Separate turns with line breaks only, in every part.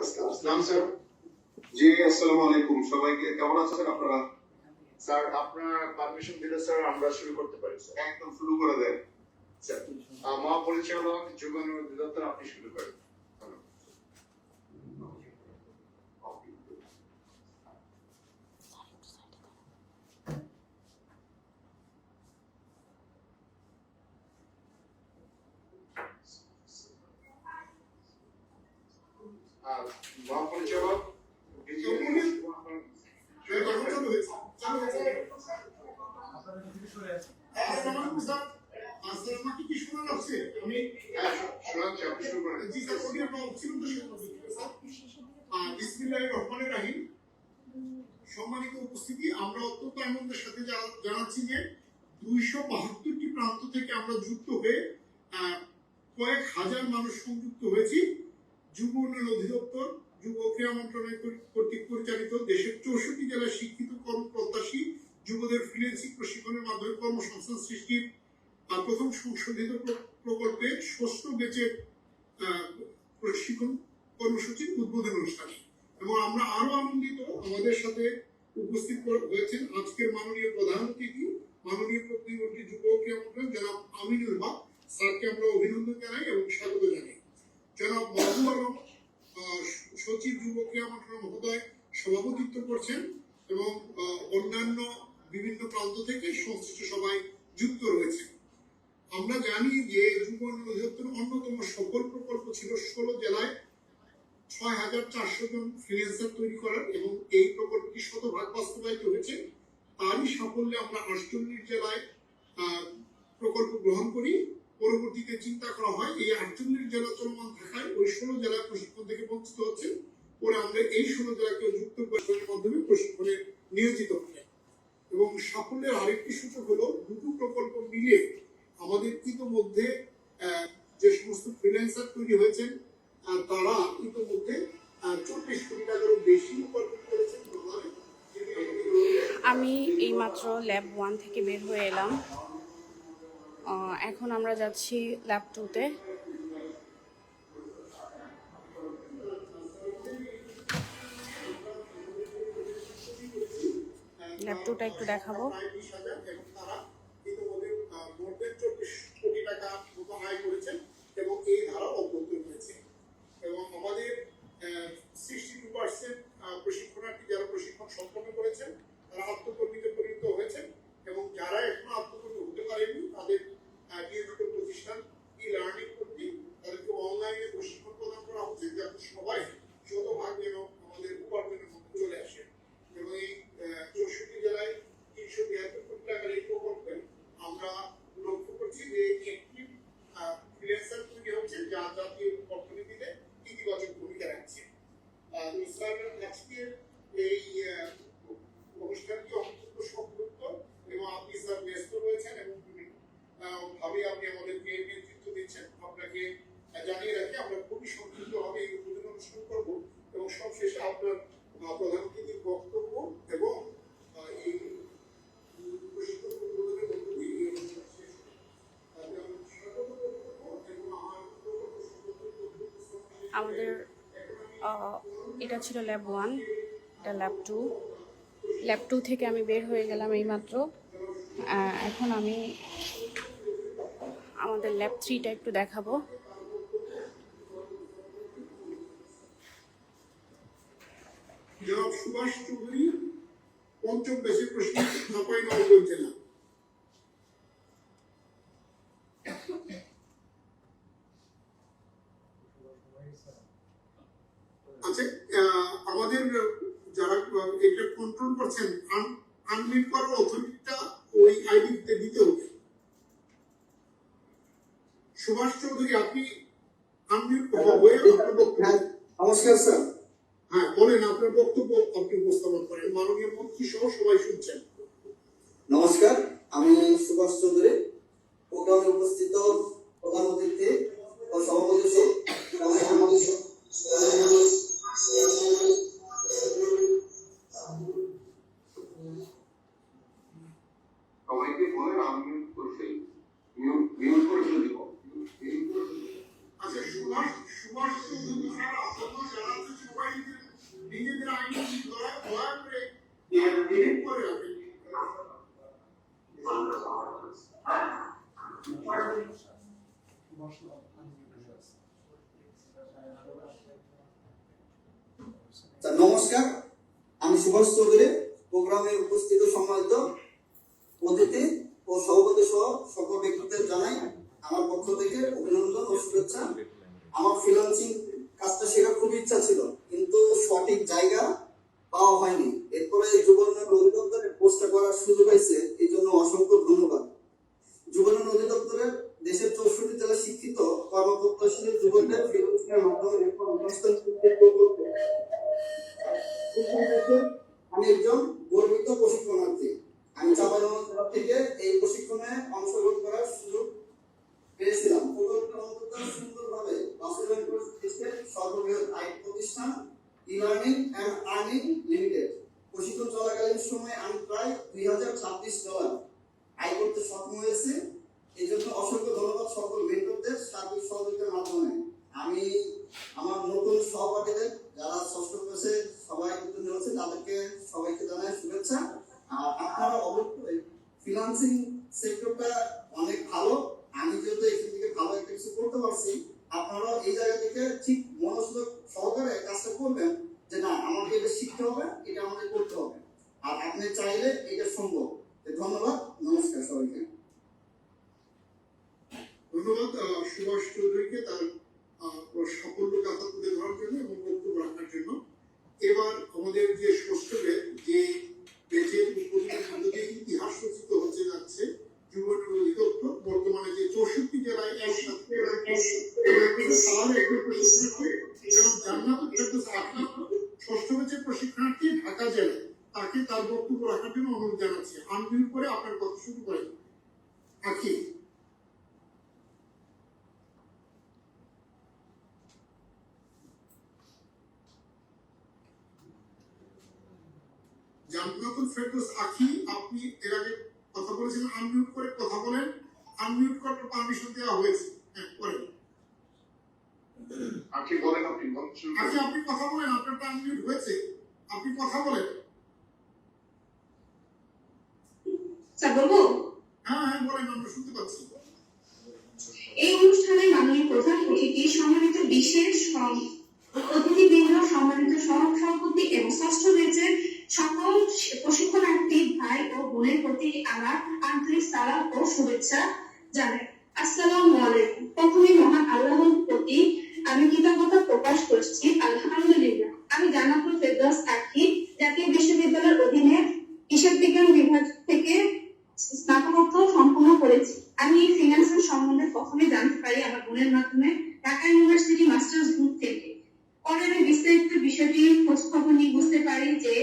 নাম স্যার। জি আসসালামু আলাইকুম, সবাইকে কেমন আছেন আপনারা?
স্যার আপনার পারমিশন দিলে স্যার আমরা শুরু করতে পারি স্যার।
একদম শুরু করে দেন
স্যার মহাপরিচালক যুগান অধিদপ্তর আপনি শুরু করেন। মহাপরিচালক
সম্মানিত উপস্থিতি, আমরা অত্যন্ত আনন্দের সাথে জানাচ্ছি যে 272টি প্রান্ত থেকে আমরা যুক্ত হয়ে কয়েক হাজার মানুষ সংযুক্ত হয়েছি। যুব উন্নয়ন অধিদপ্তর, যুব ক্রীড়া মন্ত্রণালয় কর্তৃক পরিচালিত দেশের 64 জেলার শিক্ষিত কর্মপ্রত্যাশী যুবদের ফ্রিল্যান্সিং প্রশিক্ষণের মাধ্যমে কর্মসংস্থান সৃষ্টির প্রথম সংশোধিত প্রকল্পে 6ষ্ঠ ব্যাচের প্রশিক্ষণ কর্মসূচির উদ্বোধন অনুষ্ঠানে। এবং আমরা আরো আনন্দিত, আমাদের সাথে উপস্থিত হয়েছেন আজকের মাননীয় প্রধান অতিথি, মাননীয় প্রতিমন্ত্রী যুব ক্রীড়া মন্ত্রণালয় জনাব আমিনুল হক স্যারকে আমরা অভিনন্দন জানাই এবং স্বাগত জানাই। জনাব মাহবুব আলম সচিব যুব ক্রীড়া মন্ত্রণালয় মহোদয় সভাপতিত্ব করছেন এবং অন্যান্য বিভিন্ন প্রান্ত থেকে সংশ্লিষ্ট সবাই যুক্ত রয়েছে। আমরা জানি যে যুব উন্নয়ন অধিদপ্তরের অন্যতম সফল প্রকল্প ছিল 16 জেলায় 6400 জন ফ্রিল্যান্সার তৈরি করার, এবং এই প্রকল্পটি শতভাগ বাস্তবায়িত হয়েছে। তারই সাফল্যে আমরা 48 জেলায় প্রকল্প গ্রহণ করি। পরবর্তীতে চিন্তা করা হয় এই 48 জেলা চলমান থাকায় ওই 16 জেলায় প্রশিক্ষণ থেকে বঞ্চিত হচ্ছে, পরে আমরা এই 16 জেলাকে যুক্ত করার মাধ্যমে প্রশিক্ষণে নিয়োজিত হই। এবং সাফল্যের আরেকটি সূচক হলো দুটো প্রকল্প মিলে আমাদের ইতিমধ্যে যে সমস্ত ফ্রিল্যান্সার তৈরি হয়েছেন তারা ইতিমধ্যে 24 কোটি টাকারও বেশি উপার্জন করেছেন।
আমি এইমাত্র ল্যাব 1 থেকে বের হয়ে এলাম। এখন আমরা যাচ্ছি ল্যাব 2-তে। ল্যাব 2টা একটু দেখাবো।
এবং এই ধারা অব্যাহত রয়েছে। এবং আমাদের 62% প্রশিক্ষণার্থী যারা প্রশিক্ষণ সম্পন্ন করেছেন তারা আত্মকর্মীতে পরিণত হয়েছেন, এবং যারা এখনো আত্মকর্মী হতে পারেনি তাদের নিয়োজিত প্রতিষ্ঠান ই লার্নিং করতে তাদেরকে অনলাইনে প্রশিক্ষণ প্রদান করা হচ্ছে, যাতে সবাই শতভাগ যেন আমাদের উপার্জনের মধ্যে চলে আসে। এবং এই 64 জেলায় 373 কোটি টাকার এই প্রকল্পে আমরা লক্ষ্য করছি যে একটি ফ্রিল্যান্সার তৈরি হচ্ছে যা জাতীয় অর্থনীতিতে ইতিবাচক ভূমিকা রাখছে। আজকের এই অনুষ্ঠানটি অত্যন্ত সম্পৃক্ত, এবং আপনি স্যার ব্যস্ত রয়েছেন এবং ভাবে আপনি আমাদেরকে নেতৃত্ব দিচ্ছেন। আপনাকে জানিয়ে রাখি আমরা খুবই সংক্ষিপ্তভাবে এই উদ্বোধন অনুষ্ঠান করব, এবং সবশেষে আপনার প্রধান অতিথির বক্তব্য এবং এই প্রশিক্ষণ উদ্বোধনের মধ্য দিয়ে এই অনুষ্ঠান শেষ
আমাদের এটা ছিল ল্যাব 1, এটা ল্যাব 2। ল্যাব 2 থেকে আমি বের হয়ে গেলাম এইমাত্র। এখন আমি আমাদের ল্যাব 3টা একটু দেখাবো।
জনাব সুভাষ চৌধুরী, পঞ্চম ব্যাচের প্রশিক্ষক, চাঁপাইনবাবগঞ্জ জেলা। আচ্ছা, আমাদের যারা এটা কন্ট্রোল করছেন আনমিট করার অথরিটিটা ওই আইডিতে দিতে হবে। সুভাষ চৌধুরী, আপনি আনমিট হয়ে আপনার বক্তব্য।
নমস্কার স্যার।
হ্যাঁ বলেন, আপনার বক্তব্য আপনি উপস্থাপন করেন, মাননীয় মন্ত্রী সহ সবাই শুনছেন।
নমস্কার, আমি সুভাষ চৌধুরী, প্রোগ্রামে উপস্থিত প্রধান অতিথি ও সভাপতি
সবাইকে বলেন আমি করছি
আচ্ছা, সুভাষ চৌধুরী স্যার, আপনারা যারা আছেন সবাই
নমস্কার, আমি সুভাষ চৌধুরী। প্রোগ্রামে উপস্থিত সম্মানিত অতিথি ও সভাপতি সহ সকল ব্যক্তিদের জানাই আমার পক্ষ থেকে অভিনন্দন ও শুভেচ্ছা। আমার ফ্রিল্যান্সিং কাজটা শেখার খুব ইচ্ছা ছিল, কিন্তু সঠিক জায়গা পাওয়া হয়নি। এরপরে যুবউন্নয়ন অধিদপ্তরে পোস্টটা করার সুযোগ হয়েছে, এই জন্য অসংখ্য ধন্যবাদ। যুবউন্নয়ন অধিদপ্তরের দেশের 64 জেলা শিক্ষিত কর্মপ্রত্যাশী যুবকদের ফ্রিল্যান্সিংয়ের মাধ্যমে কর্মসংস্থান সৃষ্টির প্রকল্পে আমি একজন গর্বিত প্রশিক্ষণার্থী। আমি চাঁপাইনবাবগঞ্জ জেলা থেকে এই প্রশিক্ষণে অংশগ্রহণ করার সুযোগ পেয়েছিলাম। প্রকল্পের অন্তত সুন্দরভাবে বাস্তবায়ন করেছে সর্ববৃহৎ আইটি প্রতিষ্ঠান ই-লার্নিং অ্যান্ড আর্নিং লিমিটেড। প্রশিক্ষণ চলাকালীন সময়ে আমি প্রায় $2026 আয় করতে সক্ষম হয়েছে। এই জন্য অসংখ্য ধন্যবাদ সকল মেন্টরদের সার্বিক সহযোগিতার মাধ্যমে। আমি আমার নতুন সহপাঠীদের যারা ষষ্ঠ ক্লাসে সবাই উত্তীর্ণ হয়েছে তাদেরকে সবাইকে জানাই শুভেচ্ছা। আর আপনারা অবশ্যই ফ্রিল্যান্সিং সেক্টরটা অনেক ভালো। আমি যেহেতু এখান থেকে ভালো একটা কিছু করতে পারছি, আপনারা এই জায়গা থেকে ঠিক মনোযোগ সহকারে কাজটা করবেন যে না আমাকে এটা শিখতে হবে, এটা আমাকে করতে হবে, আর আপনি চাইলে এটা সম্ভব। ধন্যবাদ, নমস্কার সবাইকে।
ধন্যবাদ সুভাষ চৌধুরীকে তার সাফল্য কথা তুলে ধরার জন্য এবং বক্তব্য রাখার জন্য। এবার আমাদের যে ষষ্ঠ যে বেচের মধ্যে যে ইতিহাস রচিত হতে যাচ্ছে যুবউন্নয়ন অধিদপ্তর বর্তমানে যে 64 জেলায় একসাথে ষষ্ঠ ব্যাচের প্রশিক্ষণার্থী ঢাকা জেলায়, তাকে তার বক্তব্য রাখার জন্য অনুরোধ জানাচ্ছি। আনমিউট করে আপনার কথা শুরু করেন। আকি জান্নাতুল ফেরদৌস আখি, আপনি এর আগে কথা বলেছেন, আনমিউট করে কথা বলেন। আনমিউট করতে পারমিশন দেওয়া হয়েছে। হ্যাঁ, করেন।
আখি বলেন, আপনি
আখি আপনি কথা বলেন, আপনারটা আনমিউট হয়েছে, আপনি কথা বলেন।
স্যার বলবো?
হ্যাঁ হ্যাঁ বলেন, আমরা শুনতে পাচ্ছি।
এই অনুষ্ঠানে মাননীয় প্রধান অতিথি, সম্মানিত বিশেষ অতিথিবৃন্দ, সম্মানিত সভাপতি এবং ষষ্ঠ ব্যাচের সকল প্রশিক্ষণার্থী ভাই ও বোনের প্রতি আমার আন্তরিক সালাম ও শুভেচ্ছা জানাই। আসসালামু আলাইকুম। প্রথমে মহান আল্লাহর প্রতি আমি কৃতজ্ঞতা প্রকাশ করছি। আলহামদুলিল্লাহ, আমি জান্নাতুল ফেরদৌস আখি জাতীয় বিশ্ববিদ্যালয়ের অধীনে হিসাব বিজ্ঞান বিভাগ থেকে স্নাতকোত্তর সম্পন্ন করেছি। আমি ফিন্যান্সিং সম্বন্ধে প্রথমে জানতে পারি আমার বোনের মাধ্যমে ঢাকা ইউনিভার্সিটি মাস্টার্স গ্রুপ থেকে। পরে আমি বিস্তারিত বিষয়টি খোঁজ খবর নিয়ে বুঝতে পারি যে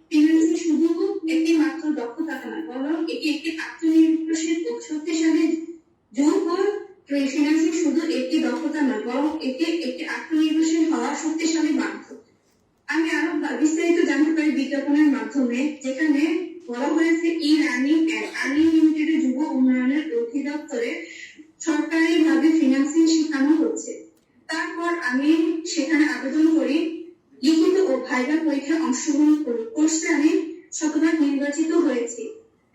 ফিন্যান্সিং শুধু একটি মাত্র দক্ষতা নয়, বরং এটি একটি আত্মনির্ভরশীল ও শক্তিশালী যুগ। ফিন্যান্সিং শুধু একটি দক্ষতা নয়, বরং এটি একটি আত্মনির্ভরশীল হওয়ার শক্তিশালী মাধ্যম। আমি আরো বিস্তারিত জানতে পারি বিজ্ঞাপনের মাধ্যমে, যেখানে বলা হয়েছে ই-লার্নিং অ্যান্ড আর্নিং লিমিটেডের যুব উন্নয়নের অধিদপ্তরে সরকারিভাবে ফিন্যান্সিং শেখানো হচ্ছে। তারপর আমি সেখানে আবেদন করি, লিখিত ও ভাইভা পরীক্ষায় অংশগ্রহণ করি। কোর্সে আমি শতভাগ নির্বাচিত হয়েছি।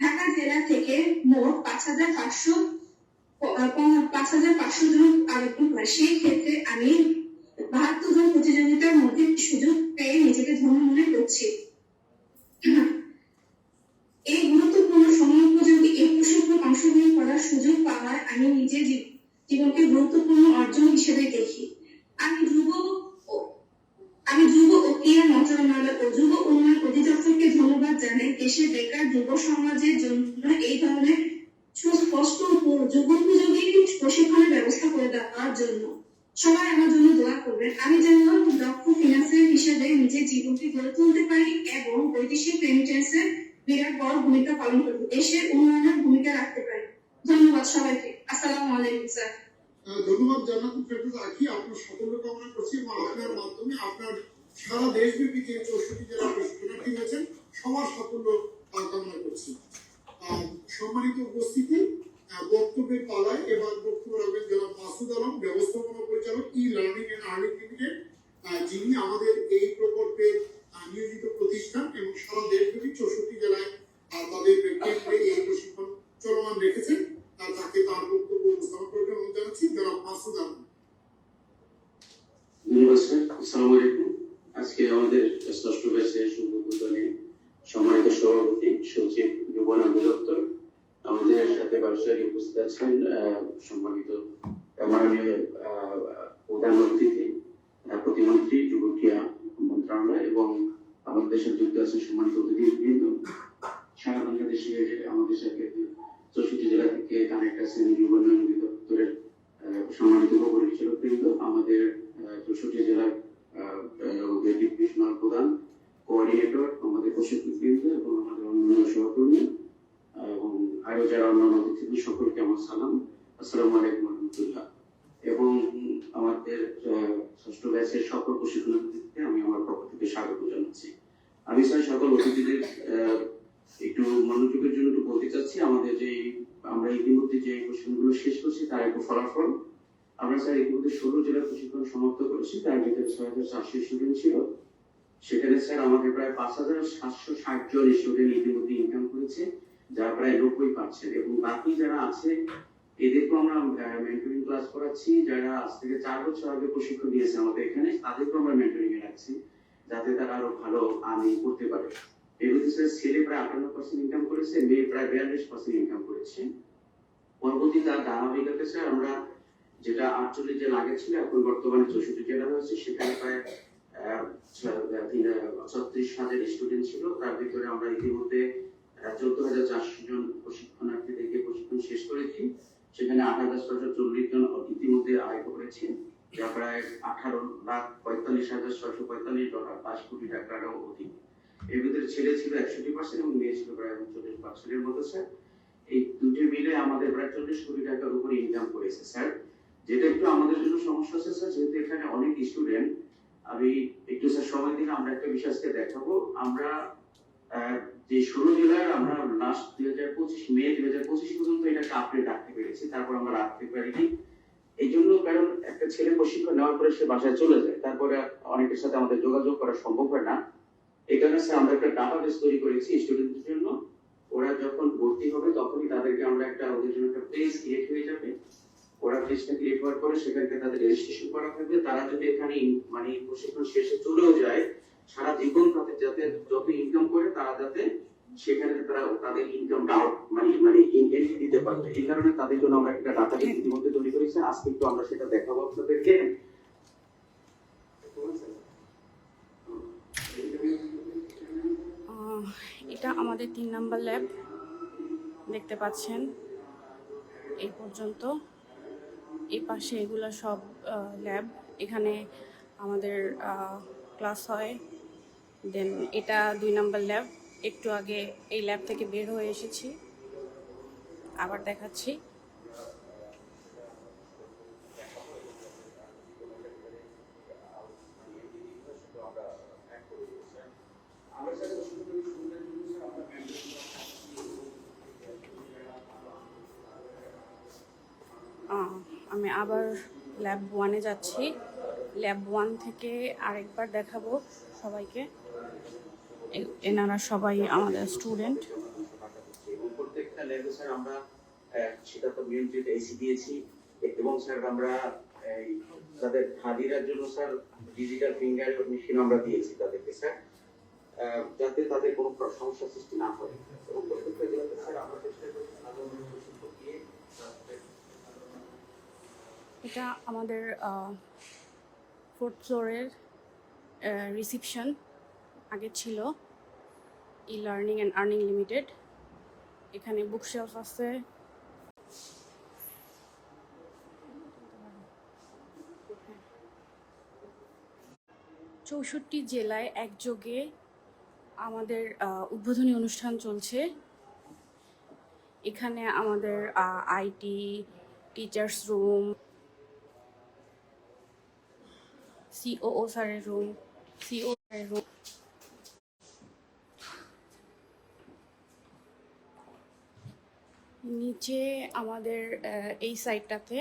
ঢাকা জেলা থেকে মোট 5,500 জন আবেদন করে। সেই ক্ষেত্রে আমি 72 জন প্রতিযোগিতার মধ্যে সুযোগ পেয়ে নিজেকে ধন্য মনে করছি। এই গুরুত্বপূর্ণ সময়োপযোগী এই প্রশিক্ষণ অংশগ্রহণ করার সুযোগ পাওয়ায় আমি নিজের জীবনকে গুরুত্বপূর্ণ অর্জন হিসেবে দেখি। আমি যুব ও ক্রীড়া মন্ত্রণালয় ও যুব উন্নয়ন অধিদপ্তরকে ধন্যবাদ জানাই দেশের বেকার যুব সমাজের জন্য এই ধরনের সুস্পষ্ট যুগোপযোগী প্রশিক্ষণের ব্যবস্থা করে দেওয়ার জন্য। সবাই আমার জন্য দোয়া করবেন, আমি যেন দক্ষ ফিন্যান্সার হিসেবে নিজের জীবনকে গড়ে তুলতে পারি এবং বৈদেশিক রেমিটেন্সের বিরাট বড় ভূমিকা পালন করব, দেশের উন্নয়নের ভূমিকা রাখতে পারি। ধন্যবাদ সবাইকে। আসসালামু আলাইকুম স্যার।
ধন্যবাদ জান্নাতুল ফেরদৌস আখি, আপনার সাফল্য কামনা করছি এবং আপনার মাধ্যমে আপনার সারা দেশব্যাপী যে 64 জেলা প্রশিক্ষণার্থী হয়েছেন সবার সাফল্য কামনা করছি। সম্মানিত উপস্থিতি, বক্তব্যের পালায় এবার বক্তব্য রাখবেন জনাব মাসুদ আলম, ব্যবস্থাপনা পরিচালক ই-লার্নিং অ্যান্ড আর্নিং লিমিটেড, যিনি আমাদের এই প্রকল্পের নিয়োজিত প্রতিষ্ঠান এবং সারা দেশব্যাপী 64 জেলায় তাদের কেন্দ্রে এই প্রশিক্ষণ চলমান রেখেছেন। তাকে তার বক্তব্য উপস্থাপন করার জন্য অনুরোধ জানাচ্ছি জনাব মাসুদ আলম।
নমস্কার, আসসালামু আলাইকুম। আজকে আমাদের ষষ্ঠ ব্যাচে এবং আমাদের দেশের যুক্ত আছে সম্মানিত অতিথিবৃন্দ, সারা বাংলাদেশে আমাদের সাথে 64 জেলা থেকে কানেক্ট আছেন যুব উন্নয়ন অধিদপ্তরের সম্মানিত পরিচালকবৃন্দ, আমাদের 64 জেলার ডিভিশনাল প্রধান, কোঅর্ডিনেটর, আমাদের প্রশিক্ষকবৃন্দ এবং আমাদের অন্যান্য সহকর্মী এবং আরো যারা অন্যান্য অতিথি, সকলকে আমার সালাম, আসসালামু আলাইকুম রহমতুল্লাহ। এবং আমাদের ষষ্ঠ ব্যাচের সকল প্রশিক্ষণার্থীদেরকে আমি আমার পক্ষ থেকে স্বাগত জানাচ্ছি। আমি স্যার সকল অতিথিদের একটু মনোযোগের জন্য একটু বলতে চাচ্ছি, আমাদের যে আমরা ইতিমধ্যে যে প্রশিক্ষণগুলো শেষ করছি তার একটু ফলাফল। আমরা স্যার ইতিমধ্যে 16 জেলার প্রশিক্ষণ সমাপ্ত করেছি, তার ভিতরে 6,400 স্টুডেন্ট ছিল। সেখানে স্যার আমাদের প্রায় 5,760 জন স্টুডেন্ট ইতিমধ্যে ইনকাম করেছে, যা প্রায় 90%। এবং বাকি যারা আছে এদেরকেও আমরা মেন্টরিং ক্লাস করাচ্ছি। যারা আজ থেকে 4 বছর আগে প্রশিক্ষণ নিয়েছে আমাদের এখানে, তাদেরকেও আমরা মেন্টরিং এ রাখছি, যাতে তারা আরো ভালো আর্নিং করতে পারে। এর মধ্যে স্যার ছেলে প্রায় 58% ইনকাম করেছে, মেয়ে প্রায় 42% ইনকাম করেছে। পরবর্তী তার ধারাবাহিকতাতে স্যার আমরা যেটা 48 জেলা আগে ছিল, এখন বর্তমানে 64 জেলা হয়েছে। সেখানে প্রায় 36,000 স্টুডেন্ট ছিল, তার ভিতরে আমরা ইতিমধ্যে 14,400 জন প্রশিক্ষণার্থীদেরকে প্রশিক্ষণ শেষ করেছি। সেখানে 8,640 জন ইতিমধ্যে আয় করেছে, যা প্রায় $18,45,645, 5 কোটি টাকারও অধিক। এর ভিতরে ছেলে ছিল 61% এবং মেয়ে ছিল প্রায় 39%। এর মধ্যে স্যার এই দুটো মিলে আমাদের প্রায় 40 কোটি টাকার উপরে ইনকাম করেছে স্যার। যেটা একটু আমাদের জন্য সমস্যা আছে স্যার, যেহেতু এখানে অনেক স্টুডেন্ট, আমি একটু স্যার সময় দিলে আমরা একটা বিষয়কে দেখাবো। আমরা যে 16 জেলার আমরা লাস্ট 2025 মে 2025 পর্যন্ত এটাকে আপডেট রাখতে পেরেছি, তারপর আমরা রাখতে পারিনি। এই জন্য কারণ একটা ছেলে প্রশিক্ষণ নেওয়ার পরে সে বাসায় চলে যায়, তারপরে অনেকের সাথে আমাদের যোগাযোগ করা সম্ভব হয় না। এই কারণে স্যার আমরা একটা ডাটাবেস তৈরি করেছি স্টুডেন্টদের জন্য। ওরা যখন ভর্তি হবে তখনই তাদেরকে আমরা ওদের জন্য একটা পেজ ক্রিয়েট হয়ে যাবে। ওরা পেজটা ক্রিয়েট হওয়ার পরে সেখানে তাদের রেজিস্ট্রেশন করা থাকবে। তারা যদি এখানে মানে প্রশিক্ষণ শেষে চলেও যায়, সারা জীবন তাদের যাতে যত ইনকাম করে তারা যাতে সেখানে তারা তাদের ইনকামটা এন্ট্রি দিতে পারবে। এই কারণে তাদের জন্য আমরা একটা ডাটাবেস ইতিমধ্যে তৈরি করেছি। আজকে একটু আমরা সেটা দেখাবো আপনাদেরকে।
এটা আমাদের 3 নাম্বার ল্যাব, দেখতে পাচ্ছেন এই পর্যন্ত। এই পাশে এগুলো সব ল্যাব, এখানে আমাদের ক্লাস হয়। দেন এটা 2 নাম্বার ল্যাব, একটু আগে এই ল্যাব থেকে বের হয়ে এসেছি, আবার দেখাচ্ছি। আমি আবার ল্যাব 1-এ যাচ্ছি। ল্যাব 1 থেকে আরেকবার দেখাবো সবাইকে। এনারা সবাই আমাদের স্টুডেন্ট।
প্রত্যেকটা ল্যাবে স্যার আমরা সেটা তো নিয়ন্ত্রিত এসি দিয়েছি, এবং স্যার আমরা তাদের হাজিরার জন্য স্যার ডিজিটাল ফিঙ্গার মেশিন আমরা দিয়েছি তাদেরকে স্যার, যাতে তাদের কোনো সমস্যা সৃষ্টি না হয়। এবং প্রত্যেকটা জেলাতে স্যার আমরা চেষ্টা করছি
এটা আমাদের 4th ফ্লোরের রিসিপশন। আগে ছিল ই-লার্নিং অ্যান্ড আর্নিং লিমিটেড। এখানে বুকশেলফ আছে, চৌষট্টি জেলায় একযোগে আমাদের উদ্বোধনী অনুষ্ঠান চলছে। এখানে আমাদের আইটি, টিচার্স রুম, সিওও স্যারের রুম, সিও স্যারের রুম, নিচে আমাদের এই সাইডটাতে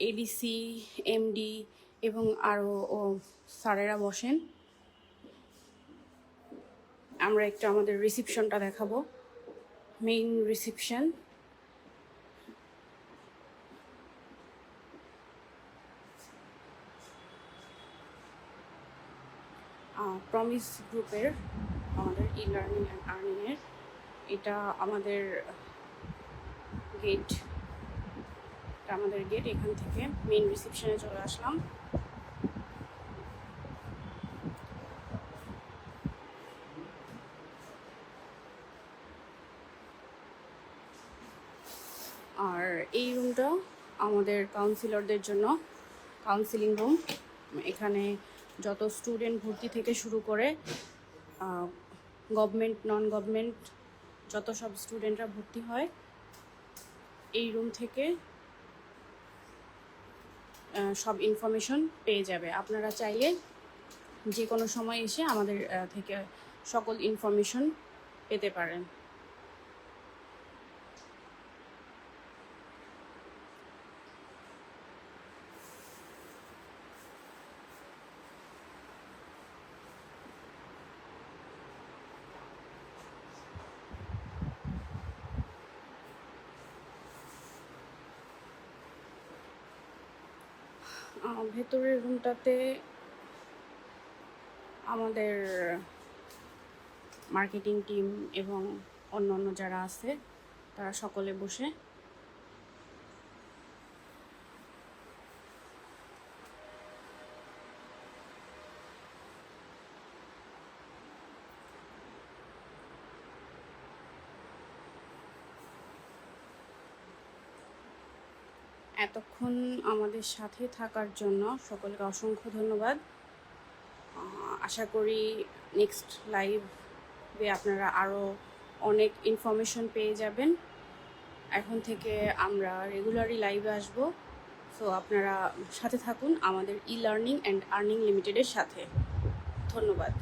এডিসি, এমডি এবং আরও স্যারেরা বসেন। আমরা একটু আমাদের রিসিপশনটা দেখাবো, মেইন রিসিপশন। প্রমিস গ্রুপের আমাদের ই-লার্নিং অ্যান্ড আর্নিংয়ের এটা আমাদের গেট। আমাদের গেট, এখান থেকে মেইন রিসিপশনে চলে আসলাম। এই রুমটা আমাদের কাউন্সিলরদের জন্য কাউন্সিলিং রুম। এখানে যত স্টুডেন্ট ভর্তি থেকে শুরু করে গভর্নমেন্ট নন গভর্নমেন্ট যত সব স্টুডেন্টরা ভর্তি হয় এই রুম থেকে সব ইনফরমেশন পেয়ে যাবে। আপনারা চাইলে যে কোনো সময় এসে আমাদের থেকে সকল ইনফরমেশন পেতে পারেন। ভেতরের রুমটাতে আমাদের মার্কেটিং টিম এবং অন্যান্য যারা আছে তারা সকলে বসে এতক্ষণ আমাদের সাথে থাকার জন্য সকলকে অসংখ্য ধন্যবাদ। আশা করি নেক্সট লাইভে আপনারা আরও অনেক ইনফরমেশন পেয়ে যাবেন। এখন থেকে আমরা রেগুলারলি লাইভে আসবো, সো আপনারা সাথে থাকুন আমাদের ই লার্নিং অ্যান্ড আর্নিং লিমিটেডের সাথে। ধন্যবাদ।